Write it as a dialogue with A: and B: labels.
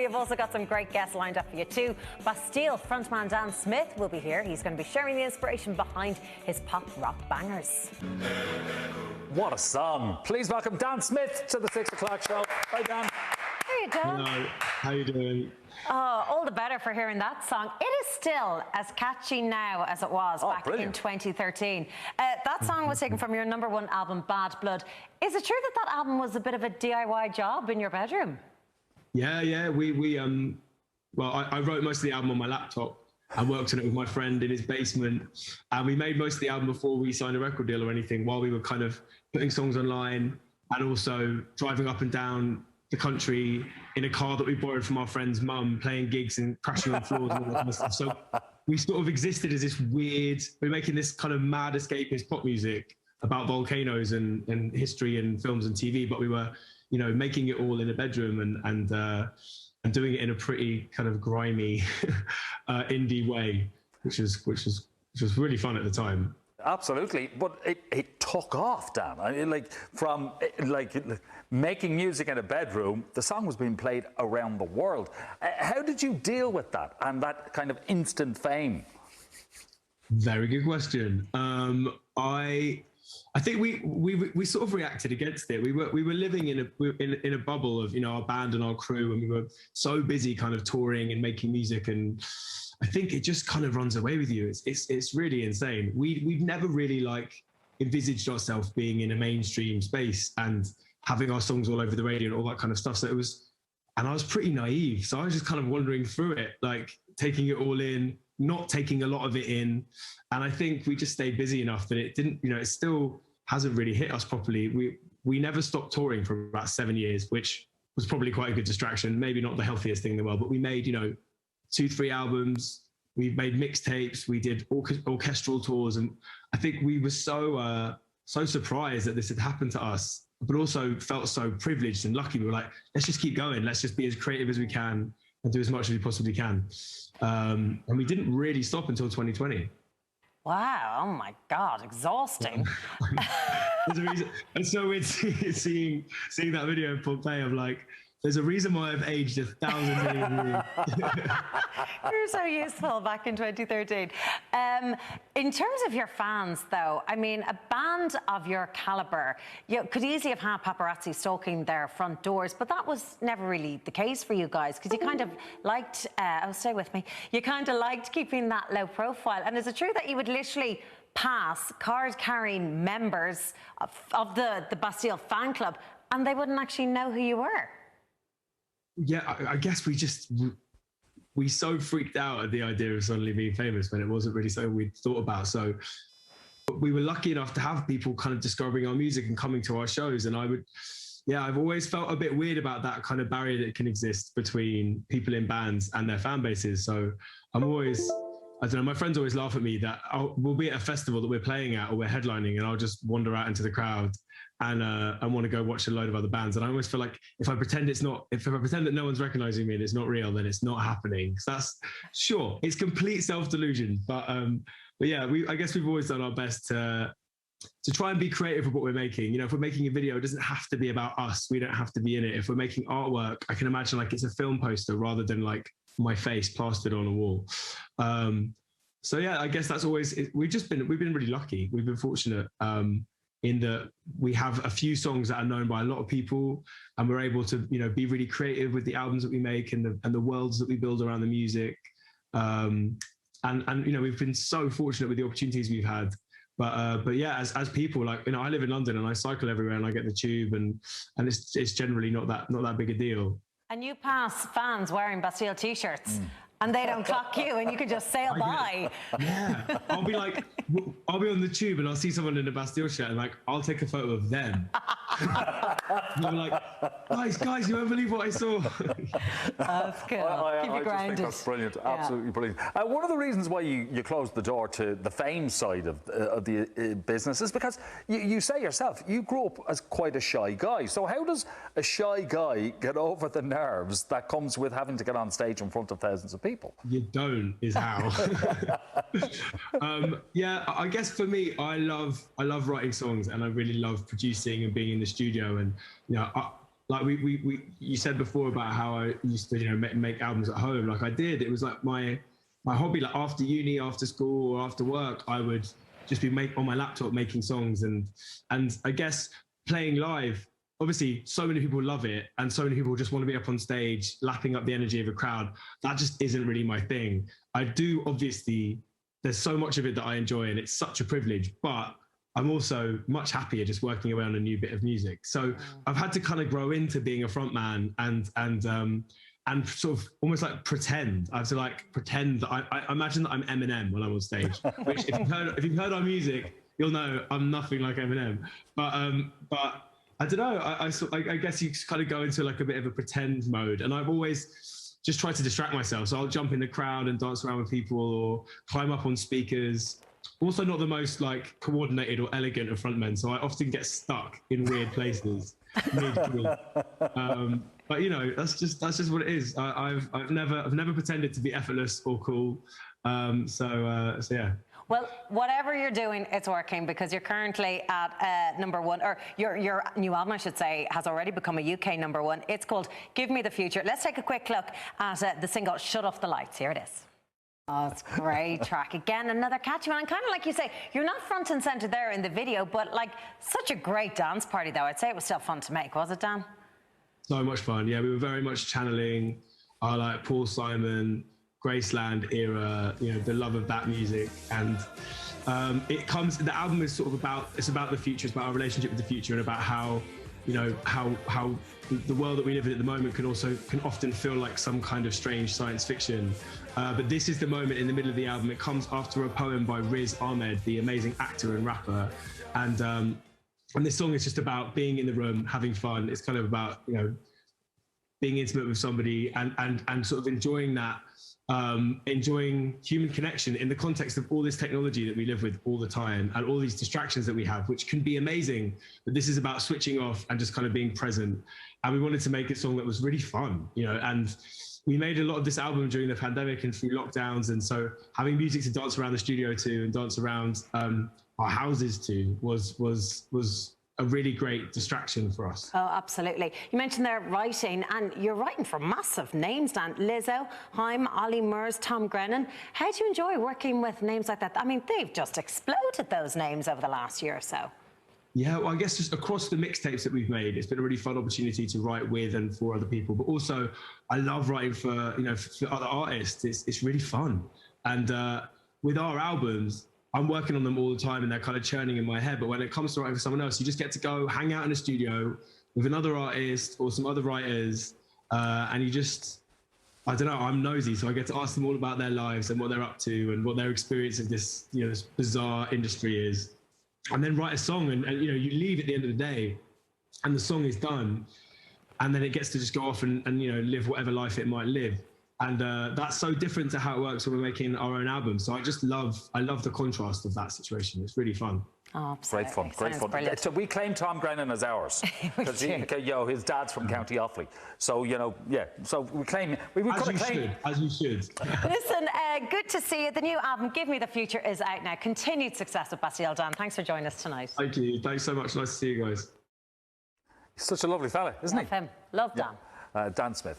A: have also got some great guests lined up for you too. Bastille frontman Dan Smith will be here. He's going to be sharing the inspiration behind his pop rock bangers.
B: What a song. Please welcome Dan Smith to the 6 o'clock show. Hi, Dan.
A: How you doing?
C: Hello. How you doing?
A: Oh, all the better for hearing that song. It is still as catchy now as it was back in 2013. That song was taken from your #1 album, Bad Blood. Is it true that that album was a bit of a DIY job in your bedroom?
C: Yeah. Well, I wrote most of the album on my laptop. I worked on it with my friend in his basement, and we made most of the album before we signed a record deal or anything, while we were kind of putting songs online and also driving up and down the country in a car that we borrowed from our friend's mum, playing gigs and crashing on floors and all that kind of stuff. So we sort of existed as this weird, we're making this kind of mad escapist pop music about volcanoes and history and films and TV, but we were, you know, making it all in a bedroom and doing it in a pretty kind of grimy indie way, which was really fun at the time.
B: Absolutely, but it took off, Dan. I mean, from making music in a bedroom, the song was being played around the world. How did you deal with that and that kind of instant fame?
C: Very good question. I think we sort of reacted against it. We were living in a bubble of, you know, our band and our crew, and we were so busy kind of touring and making music, and I think it just kind of runs away with you. It's really insane. We've never really envisaged ourselves being in a mainstream space and having our songs all over the radio and all that kind of stuff. So it was, and I was pretty naive. So I was just kind of wandering through it, taking it all in, not taking a lot of it in. And I think we just stayed busy enough that it didn't, you know, it still hasn't really hit us properly. We never stopped touring for about 7 years, which was probably quite a good distraction. Maybe not the healthiest thing in the world, but we made, you know, 2-3 albums. We made mixtapes. We did orchestral tours. And I think we were so surprised that this had happened to us, but also felt so privileged and lucky. We were like, let's just keep going. Let's just be as creative as we can and do as much as we possibly can. And we didn't really stop until 2020.
A: Wow, oh my God, exhausting.
C: There's a reason. And so it's seeing that video in Pompeii of there's a reason why I've aged 1,000 million years.
A: You're so useful back in 2013. In terms of your fans, though, I mean, a band of your caliber, you could easily have had paparazzi stalking their front doors, but that was never really the case for you guys, because you kind of liked, stay with me, you kind of liked keeping that low profile. And is it true that you would literally pass card-carrying members of the Bastille fan club and they wouldn't actually know who you were?
C: Yeah, I guess we so freaked out at the idea of suddenly being famous when it wasn't really something we'd thought about. So we were lucky enough to have people kind of discovering our music and coming to our shows. And I've always felt a bit weird about that kind of barrier that can exist between people in bands and their fan bases. So I'm always, I don't know, my friends always laugh at me that we'll be at a festival that we're playing at or we're headlining, and I'll just wander out into the crowd and want to go watch a load of other bands. And I always feel like if I pretend that no one's recognizing me and it's not real, then it's not happening. So it's complete self-delusion. But yeah, I guess we've always done our best to try and be creative with what we're making. You know, if we're making a video, it doesn't have to be about us. We don't have to be in it. If we're making artwork, I can imagine it's a film poster rather than my face plastered on a wall. So yeah, I guess that's always, we've been really lucky. We've been fortunate in that we have a few songs that are known by a lot of people, and we're able to, you know, be really creative with the albums that we make and the worlds that we build around the music. And you know, we've been so fortunate with the opportunities we've had. But yeah, as people, you know, I live in London and I cycle everywhere and I get the tube, and it's generally not that big a deal.
A: And you pass fans wearing Bastille t-shirts. And they don't clock you, and you can just sail by.
C: Yeah, I'll be on the tube and I'll see someone in a Bastille shirt and I'll take a photo of them. And I'm like, guys, you won't believe what I saw.
A: That's cool. Keep you grounded.
B: Just think that's brilliant, absolutely brilliant. One of the reasons why you closed the door to the fame side of the business is because you say yourself, you grew up as quite a shy guy. So how does a shy guy get over the nerves that comes with having to get on stage in front of thousands of people?
C: You don't, is how. Yeah, I guess for me, I love writing songs, and I really love producing and being in the studio. And you know, like you said before about how I used to, make albums at home. Like I did. It was like my hobby. Like after uni, after school, or after work, I would just be on my laptop making songs, and I guess playing live. Obviously, so many people love it, and so many people just want to be up on stage, lapping up the energy of a crowd. That just isn't really my thing. I do, obviously, there's so much of it that I enjoy, and it's such a privilege, but I'm also much happier just working away on a new bit of music. So I've had to kind of grow into being a frontman and sort of almost like pretend. I have to like pretend that I imagine that I'm Eminem when I'm on stage, which if you've heard our music, you'll know I'm nothing like Eminem. But I don't know. I guess you kind of go into like a bit of a pretend mode, and I've always just tried to distract myself. So I'll jump in the crowd and dance around with people, or climb up on speakers. Also, not the most like coordinated or elegant of frontmen, so I often get stuck in weird places. But that's just what it is. I've never pretended to be effortless or cool. So yeah.
A: Well, whatever you're doing, it's working, because you're currently at #1, or your new album, I should say, has already become a UK #1. It's called Give Me the Future. Let's take a quick look at the single Shut Off the Lights. Here it is. Oh, it's a great track. Again, another catchy one. And kind of like you say, you're not front and centre there in the video, but like such a great dance party, though. I'd say it was still fun to make, was it, Dan?
C: So much fun. Yeah, we were very much channeling our like Paul Simon, Graceland era, the love of that music. And the album is sort of about the future. It's about our relationship with the future, and about how the world that we live in at the moment can often feel like some kind of strange science fiction. But this is the moment in the middle of the album. It comes after a poem by Riz Ahmed, the amazing actor and rapper. And this song is just about being in the room, having fun. It's kind of about, being intimate with somebody and sort of enjoying that, enjoying human connection in the context of all this technology that we live with all the time, and all these distractions that we have, which can be amazing. But this is about switching off and just kind of being present. And we wanted to make a song that was really fun, and we made a lot of this album during the pandemic and through lockdowns. And so having music to dance around the studio to and dance around our houses to was a really great distraction for us. Oh,
A: absolutely. You mentioned their writing, and you're writing for massive names, Dan. Lizzo, Haim, Ollie Murs, Tom Grennan. How do you enjoy working with names like that? I mean, they've just exploded, those names, over the last year or so.
C: Yeah, well, I guess just across the mixtapes that we've made, it's been a really fun opportunity to write with and for other people. But also, I love writing for other artists. It's really fun. And with our albums, I'm working on them all the time, and they're kind of churning in my head. But when it comes to writing for someone else, you just get to go hang out in a studio with another artist or some other writers, and you just, I don't know, I'm nosy, so I get to ask them all about their lives and what they're up to and what their experience of this, this bizarre industry is. And then write a song, and you leave at the end of the day, and the song is done, and then it gets to just go off and live whatever life it might live. And that's so different to how it works when we're making our own album. So I love the contrast of that situation. It's really fun.
A: Oh, absolutely.
B: Great fun.
A: Brilliant.
B: So we claim Tom Grennan as ours, because his dad's from County Offaly. So so we claim as you should.
A: Listen, good to see you. The new album, Give Me the Future, is out now. Continued success with Bastille, Dan. Thanks for joining us tonight.
C: Thank you. Thanks so much. Nice to see you guys.
B: He's such a lovely fella, isn't he?
A: Love him. Love Dan.
B: Dan Smith.